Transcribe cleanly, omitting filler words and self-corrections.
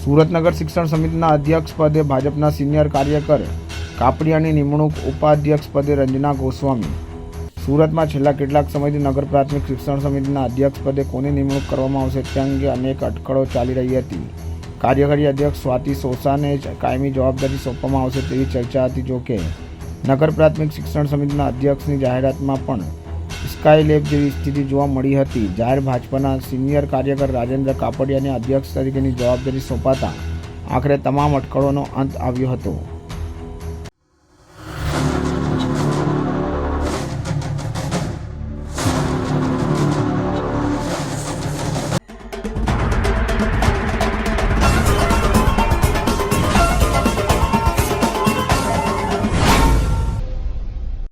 સુરતનગર શિક્ષણ સમિતિના અધ્યક્ષ પદે ભાજપના સિનિયર કાર્યકર કાપડિયાની નિમણૂક, ઉપાધ્યક્ષ પદે રંજના ગોસ્વામી। સુરતમાં છેલ્લા કેટલાક સમયથી નગર પ્રાથમિક શિક્ષણ સમિતિના અધ્યક્ષ પદે કોની નિમણૂક કરવામાં આવશે તે અંગે અનેક અટકળો ચાલી રહી હતી। કાર્યકારી અધ્યક્ષ સ્વાતિ સોસાને જ કાયમી જવાબદારી સોંપવામાં આવશે તેવી ચર્ચા હતી। જોકે નગર પ્રાથમિક શિક્ષણ સમિતિના અધ્યક્ષની જાહેરાતમાં પણ સ્કાયલેબ જેવી સ્થિતિ જોવા મળી હતી। જાહેર ભાજપના સિનિયર કાર્યકર રાજેન્દ્ર કાપડિયાને અધ્યક્ષ તરીકેની જવાબદારી સોંપાતા આખરે તમામ અટકળોનો અંત આવ્યો હતો।